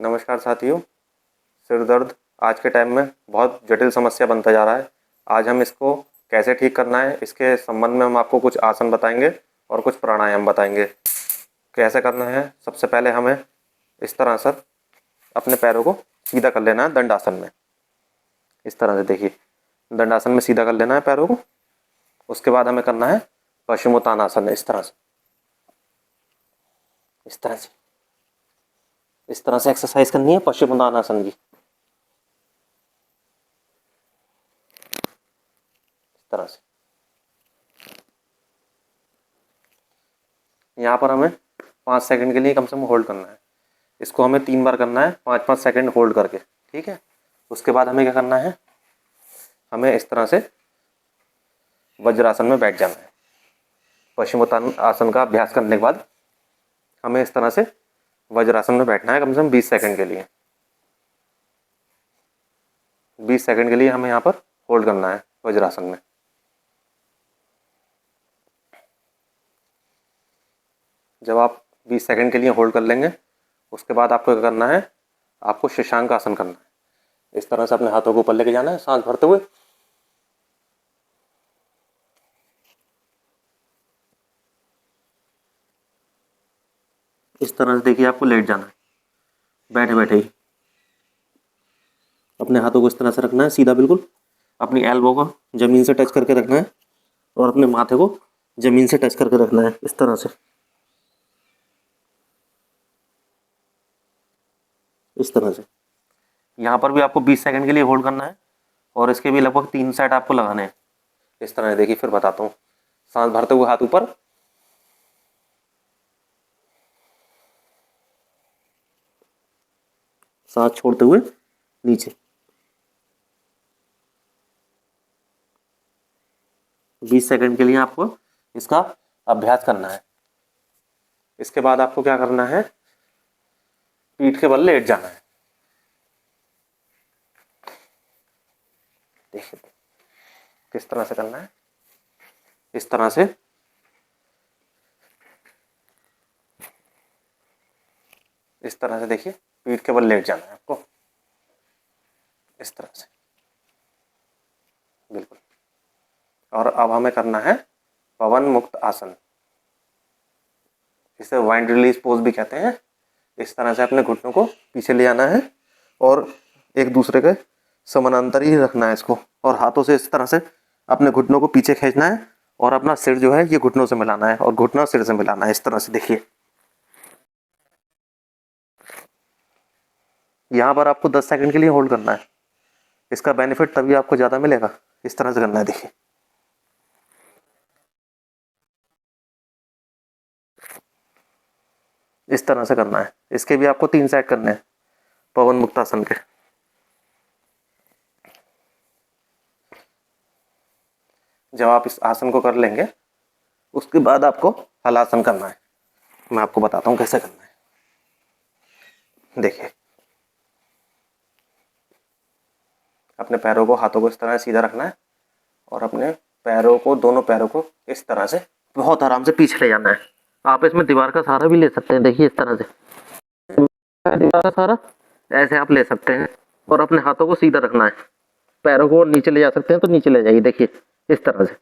नमस्कार साथियों। सिर दर्द आज के टाइम में बहुत जटिल समस्या बनता जा रहा है। आज हम इसको कैसे ठीक करना है इसके संबंध में हम आपको कुछ आसन बताएंगे और कुछ प्राणायाम बताएंगे। कैसे करना है, सबसे पहले हमें इस तरह से अपने पैरों को सीधा कर लेना है दंडासन में। इस तरह से देखिए, दंडासन में सीधा कर लेना है पैरों को। उसके बाद हमें करना है पश्चिमोत्तानासन। इस तरह से इस तरह से एक्सरसाइज करनी है पश्चिमोत्तानासन की। इस तरह से यहाँ पर हमें 5 सेकंड के लिए कम से कम होल्ड करना है। इसको हमें 3 बार करना है, 5-5 सेकंड होल्ड करके, ठीक है। उसके बाद हमें क्या करना है, हमें इस तरह से वज्रासन में बैठ जाना है। पश्चिमोत्तानासन का अभ्यास करने के बाद हमें इस तरह से वज्रासन में बैठना है कम से कम 20 सेकंड के लिए। 20 सेकंड के लिए हमें यहाँ पर होल्ड करना है वज्रासन में। जब आप 20 सेकंड के लिए होल्ड कर लेंगे, उसके बाद आपको क्या करना है, आपको शशांक आसन करना है। इस तरह से अपने हाथों को ऊपर लेके जाना है सांस भरते हुए। इस तरह से देखिए, आपको लेट जाना है बैठे बैठे ही। अपने हाथों को इस तरह से रखना है सीधा, बिल्कुल अपनी एल्बो को जमीन से टच करके रखना है और अपने माथे को जमीन से टच करके रखना है। इस तरह से यहाँ पर भी आपको 20 सेकंड के लिए होल्ड करना है और इसके भी लगभग 3 सेट आपको लगाने हैं। इस तरह से देखिए, फिर बताता हूँ। सांस भरते हुए हाथ ऊपर, सांस छोड़ते हुए नीचे। 20 सेकंड के लिए आपको इसका अभ्यास करना है। इसके बाद आपको क्या करना है, पीठ के बल लेट जाना है। देखिए किस तरह से करना है, इस तरह से देखिए, पीठ के बल लेट जाना है आपको, इस तरह से, बिल्कुल। और अब हमें करना है पवन मुक्त आसन। इसे वाइंड रिलीज पोज भी कहते हैं। इस तरह से अपने घुटनों को पीछे ले आना है और एक दूसरे के समानांतर ही रखना है इसको, और हाथों से इस तरह से अपने घुटनों को पीछे खींचना है और अपना सिर जो है ये घुटनों से मिलाना है और घुटना सिर से मिलाना है। इस तरह से देखिए, यहाँ पर आपको 10 सेकंड के लिए होल्ड करना है। इसका बेनिफिट तभी आपको ज़्यादा मिलेगा। इस तरह से करना है, देखिए। इस तरह से करना है। इसके भी आपको 3 सेट करने हैं पवन मुक्तासन के। जब आप इस आसन को कर लेंगे, उसके बाद आपको हलासन करना है। मैं आपको बताता हूँ कैसे करना है। देखिए, अपने पैरों को, हाथों को इस तरह सीधा रखना है और अपने पैरों को, दोनों पैरों को इस तरह से बहुत आराम से पीछे ले जाना है। आप इसमें दीवार का सहारा भी ले सकते हैं। देखिए, इस तरह से दीवार का सहारा ऐसे आप ले सकते हैं और अपने हाथों को सीधा रखना है। पैरों को नीचे ले जा सकते हैं तो नीचे ले जाइए, देखिए इस तरह से।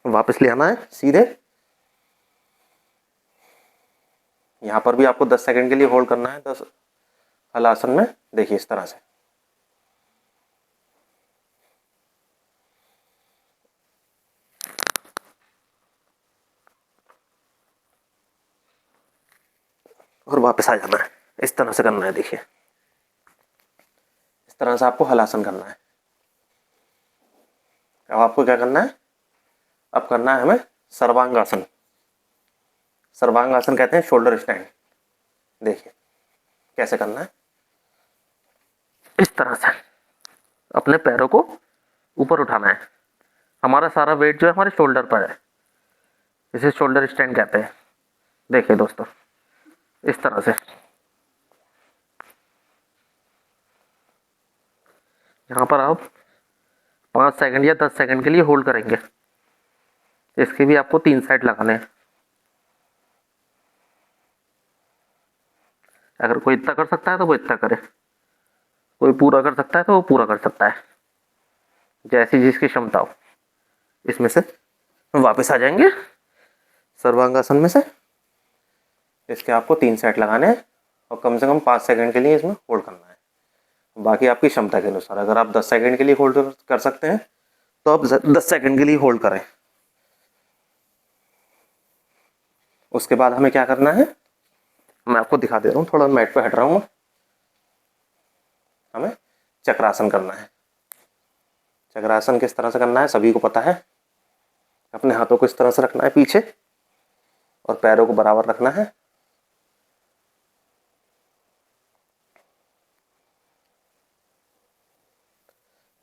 वापस ले आना है सीधे। यहाँ पर भी आपको 10 सेकंड के लिए होल्ड करना है 10 हलासन में। देखिए इस तरह से। और वापस आ जाना है। इस तरह से करना है। देखिए, इस तरह से आपको हलासन करना है। अब आपको क्या करना है, अब करना है हमें सर्वांगासन। सर्वांगासन कहते हैं शोल्डर स्टैंड। देखिए कैसे करना है। इस तरह से अपने पैरों को ऊपर उठाना है। हमारा सारा वेट जो है हमारे शोल्डर पर है। इसे शोल्डर स्टैंड कहते हैं। देखिए दोस्तों, इस तरह से। यहाँ पर आप 5 सेकंड या 10 सेकंड के लिए होल्ड करेंगे। इसके भी आपको 3 सेट लगाने हैं। अगर कोई इतना कर सकता है तो वो इतना करे, कोई पूरा कर सकता है तो वो पूरा कर सकता है, जैसी जिसकी क्षमता हो। इसमें से वापस आ जाएंगे सर्वांगासन में से। इसके आपको 3 सेट लगाने हैं और कम से कम 5 सेकंड के लिए इसमें होल्ड करना है। बाकी आपकी क्षमता के अनुसार, अगर आप 10 सेकंड के लिए होल्ड कर सकते हैं तो आप 10 सेकंड के लिए होल्ड करें। उसके बाद हमें क्या करना है, मैं आपको दिखा दे रहा हूँ, थोड़ा मैट पे हट रहा हूँ। हमें चक्रासन करना है। चक्रासन किस तरह से करना है सभी को पता है। अपने हाथों को इस तरह से रखना है पीछे और पैरों को बराबर रखना है।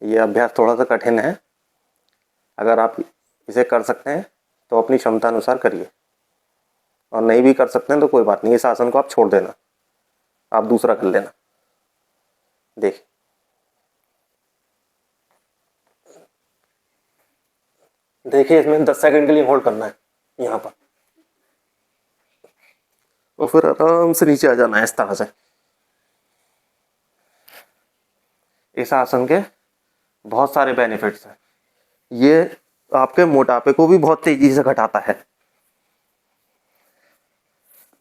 ये अभ्यास थोड़ा सा कठिन है, अगर आप इसे कर सकते हैं तो अपनी क्षमता अनुसार करिए, और नहीं भी कर सकते हैं तो कोई बात नहीं, इस आसन को आप छोड़ देना, आप दूसरा कर लेना। देखिए देखिए, इसमें 10 सेकंड के लिए होल्ड करना है यहाँ पर, और फिर आराम से नीचे आ जाना है इस तरह से। इस आसन के बहुत सारे बेनिफिट्स हैं। ये आपके मोटापे को भी बहुत तेजी से घटाता है।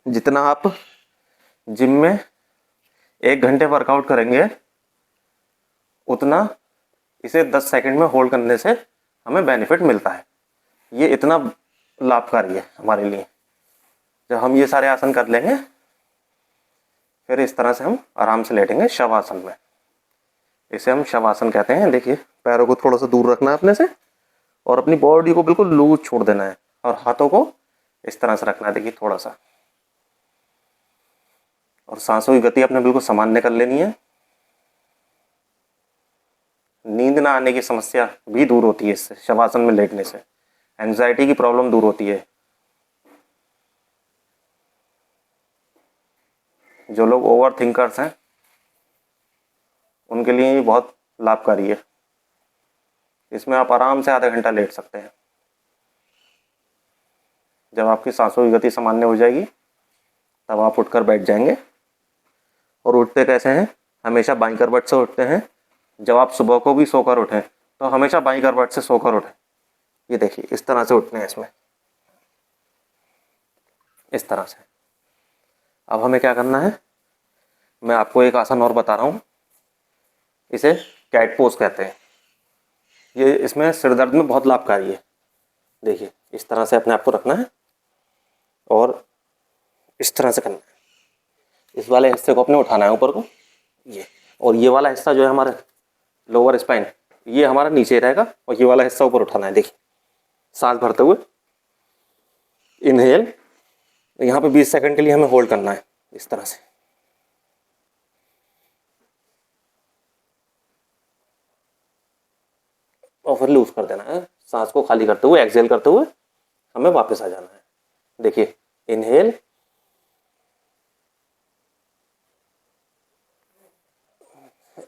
जितना आप जिम में 1 घंटे वर्कआउट करेंगे, उतना इसे 10 सेकंड में होल्ड करने से हमें बेनिफिट मिलता है। ये इतना लाभकारी है हमारे लिए। जब हम ये सारे आसन कर लेंगे, फिर इस तरह से हम आराम से लेटेंगे शवासन में। इसे हम शवासन कहते हैं। देखिए, पैरों को थोड़ा सा दूर रखना है अपने से और अपनी बॉडी को बिल्कुल लूज छोड़ देना है, और हाथों को इस तरह से रखना है। देखिए थोड़ा सा, और सांसों की गति अपने बिल्कुल सामान्य कर लेनी है। नींद ना आने की समस्या भी दूर होती है इससे, शवासन में लेटने से। एंजाइटी की प्रॉब्लम दूर होती है। जो लोग ओवर थिंकर्स हैं उनके लिए बहुत लाभकारी है। इसमें आप आराम से आधा घंटा लेट सकते हैं। जब आपकी सांसों की गति सामान्य हो जाएगी, तब आप उठकर बैठ जाएंगे। और उठते कैसे हैं, हमेशा बाईं करवट से उठते हैं। जब आप सुबह को भी सोकर उठें तो हमेशा बाईं करवट से सोकर उठें। ये देखिए, इस तरह से उठने हैं इसमें, इस तरह से। अब हमें क्या करना है, मैं आपको एक आसन और बता रहा हूँ, इसे कैट पोज कहते हैं। ये इसमें सिर दर्द में बहुत लाभकारी है। देखिए, इस तरह से अपने आप को रखना है और इस तरह से करना है। इस वाले हिस्से को अपने उठाना है ऊपर को, ये, और ये वाला हिस्सा जो है हमारा लोअर स्पाइन, ये हमारा नीचे रहेगा, और ये वाला हिस्सा ऊपर उठाना है। देखिए, सांस भरते हुए इनहेल, यहाँ पे 20 सेकंड के लिए हमें होल्ड करना है इस तरह से। और फिर लूज कर देना है। सांस को खाली करते हुए, एक्सहेल करते हुए हमें वापस आ जाना है। देखिए, इनहेल,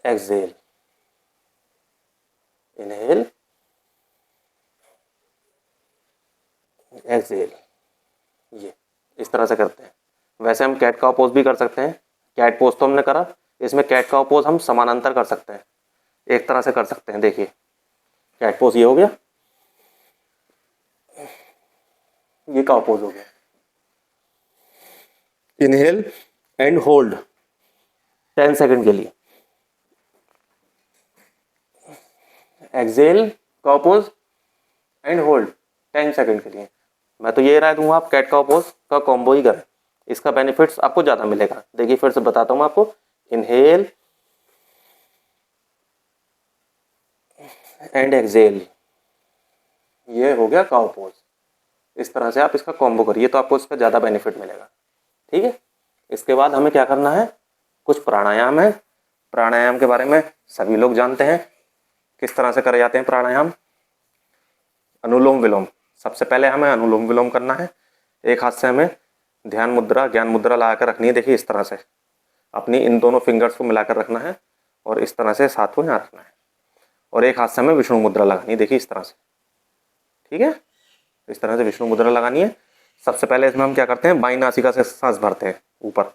एक्सहेल, इनहेल, एक्सहेल। ये इस तरह से करते हैं। वैसे हम कैट काउ पोज भी कर सकते हैं। कैट पोज तो हमने करा, इसमें कैट काउ पोज हम समानांतर कर सकते हैं, एक तरह से कर सकते हैं। देखिए, कैट पोज ये हो गया, ये काउ पोज हो गया। इनहेल एंड होल्ड 10 सेकंड के लिए, exhale, cow pose and hold 10 second के लिए। मैं तो ये राय दूंगा आप कैट काउ पोज का कॉम्बो ही करें, इसका बेनिफिट्स आपको ज़्यादा मिलेगा। देखिए, फिर से बताता हूँ मैं आपको। इनहेल एंड एक्सहेल, ये हो गया काउ पोज। इस तरह से आप इसका कॉम्बो करिए तो आपको इसका ज़्यादा बेनिफिट मिलेगा। ठीक है। इसके बाद हमें क्या करना है, कुछ प्राणायाम है। प्राणायाम के बारे में सभी लोग जानते हैं, किस तरह से करे जाते हैं प्राणायाम। अनुलोम विलोम, सबसे पहले हमें अनुलोम विलोम करना है। एक हाथ से हमें ध्यान मुद्रा, ज्ञान मुद्रा लगा कर रखनी है। देखिए, इस तरह से अपनी इन दोनों फिंगर्स को मिलाकर रखना है और इस तरह से हाथ को यहाँ रखना है, और एक हाथ से हमें विष्णु मुद्रा लगानी है। देखिए, इस तरह से। ठीक है, इस तरह से विष्णु मुद्रा लगानी है। सबसे पहले इसमें हम क्या करते हैं, बाईं नासिका से सांस भरते हैं ऊपर,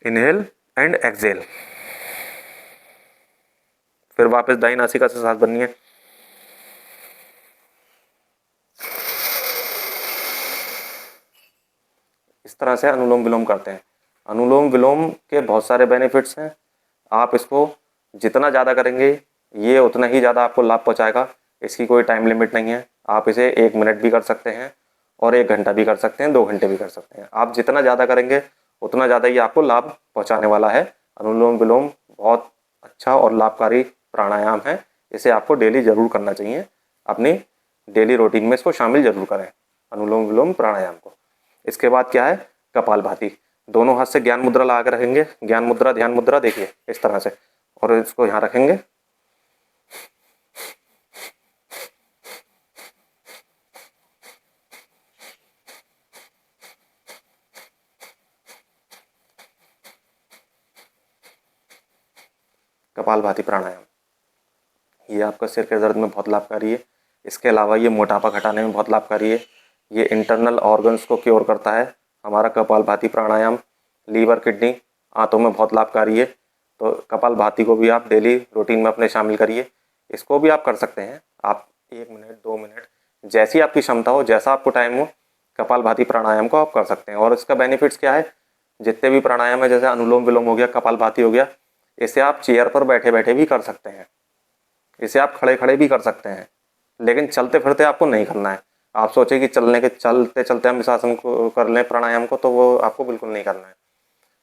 इनहेल एंड एक्सेल। फिर वापस दाई नासिका से सांस भरनी है। इस तरह से अनुलोम विलोम करते हैं। अनुलोम विलोम के बहुत सारे बेनिफिट्स हैं। आप इसको जितना ज़्यादा करेंगे ये उतना ही ज़्यादा आपको लाभ पहुंचाएगा। इसकी कोई टाइम लिमिट नहीं है। आप इसे 1 मिनट भी कर सकते हैं और 1 घंटा भी कर सकते हैं, 2 घंटे भी कर सकते हैं। आप जितना ज़्यादा करेंगे उतना ज़्यादा ही आपको लाभ पहुँचाने वाला है। अनुलोम विलोम बहुत अच्छा और लाभकारी प्राणायाम है। इसे आपको डेली ज़रूर करना चाहिए। अपनी डेली रूटीन में इसको शामिल ज़रूर करें, अनुलोम विलोम प्राणायाम को। इसके बाद क्या है, कपालभाति। दोनों हाथ से ज्ञान मुद्रा लगा कर रखेंगे। ज्ञान मुद्रा, ध्यान मुद्रा, देखिए इस तरह से, और इसको यहाँ रखेंगे। कपालभाति प्राणायाम ये आपका सिर के दर्द में बहुत लाभकारी है। इसके अलावा ये मोटापा घटाने में बहुत लाभकारी है। ये इंटरनल ऑर्गन्स को क्योर करता है। हमारा कपालभाति प्राणायाम लीवर, किडनी, आंतों में बहुत लाभकारी है। तो कपालभाति को भी आप डेली रूटीन में अपने शामिल करिए। इसको भी आप कर सकते हैं। आप 1 मिनट, 2 मिनट, जैसी आपकी क्षमता हो, जैसा आपको टाइम हो, कपालभाति प्राणायाम को आप कर सकते हैं। और इसका बेनिफिट्स क्या है, जितने भी प्राणायाम है, जैसे अनुलोम विलोम हो गया, कपालभाति हो गया, इसे आप चेयर पर बैठे बैठे भी कर सकते हैं। इसे आप खड़े खड़े भी कर सकते हैं, लेकिन चलते फिरते आपको नहीं करना है। आप सोचे कि चलते चलते हम इस आसन को कर लें, प्राणायाम को, तो वो आपको बिल्कुल नहीं करना है।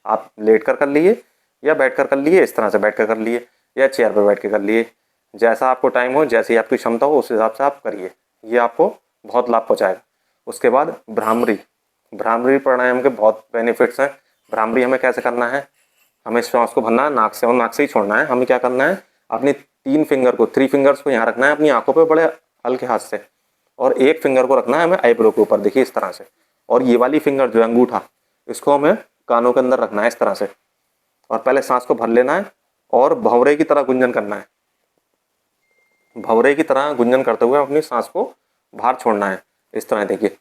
आप लेट कर लिए या बैठ कर लिए, इस तरह से बैठ कर लिए या चेयर पर बैठ के कर लिए। जैसा आपको टाइम हो, जैसी आपकी क्षमता हो, उस हिसाब से आप करिए। ये आपको बहुत लाभ पहुँचाएगा। उसके बाद भ्रामरी प्राणायाम के बहुत बेनिफिट्स हैं। भ्रामरी हमें कैसे करना है, हमें श्वास को भरना है नाक से और नाक से ही छोड़ना है। हमें क्या करना है, अपनी 3 फिंगर्स को यहाँ रखना है अपनी आंखों पे बड़े हल्के हाथ से, और 1 फिंगर को रखना है हमें आईब्रो के ऊपर, देखिए इस तरह से। और ये वाली फिंगर जो है अंगूठा, इसको हमें कानों के अंदर रखना है इस तरह से। और पहले सांस को भर लेना है और भंवरे की तरह गुंजन करना है। भंवरे की तरह गुंजन करते हुए अपनी सांस को बाहर छोड़ना है इस तरह, देखिए।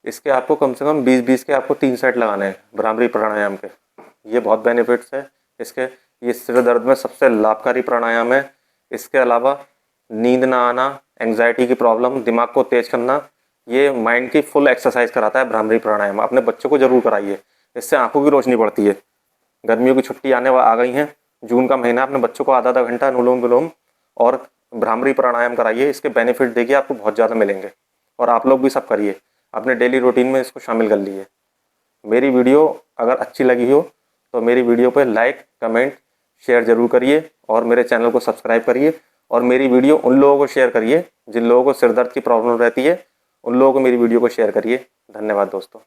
इसके आपको कम से कम 20-20 के आपको 3 सेट लगाने हैं भ्रामरी प्राणायाम के। ये बहुत बेनिफिट्स है इसके। ये सिर दर्द में सबसे लाभकारी प्राणायाम है। इसके अलावा नींद ना आना, एंग्जाइटी की प्रॉब्लम, दिमाग को तेज करना, ये माइंड की फुल एक्सरसाइज कराता है भ्रामरी प्राणायाम। अपने बच्चों को जरूर कराइए, इससे आंखों की रोशनी बढ़ती है। गर्मियों की छुट्टी आ गई हैं, जून का महीना, अपने बच्चों को आधा घंटा अनुलोम विलोम और भ्रामरी प्राणायाम कराइए। इसके बेनिफिट देखिए आपको बहुत ज़्यादा मिलेंगे। और आप लोग भी सब करिए, अपने डेली रूटीन में इसको शामिल कर लीजिए। मेरी वीडियो अगर अच्छी लगी हो तो मेरी वीडियो पर लाइक, कमेंट, शेयर ज़रूर करिए और मेरे चैनल को सब्सक्राइब करिए। और मेरी वीडियो उन लोगों को शेयर करिए जिन लोगों को सिर दर्द की प्रॉब्लम रहती है, उन लोगों को मेरी वीडियो को शेयर करिए। धन्यवाद दोस्तों।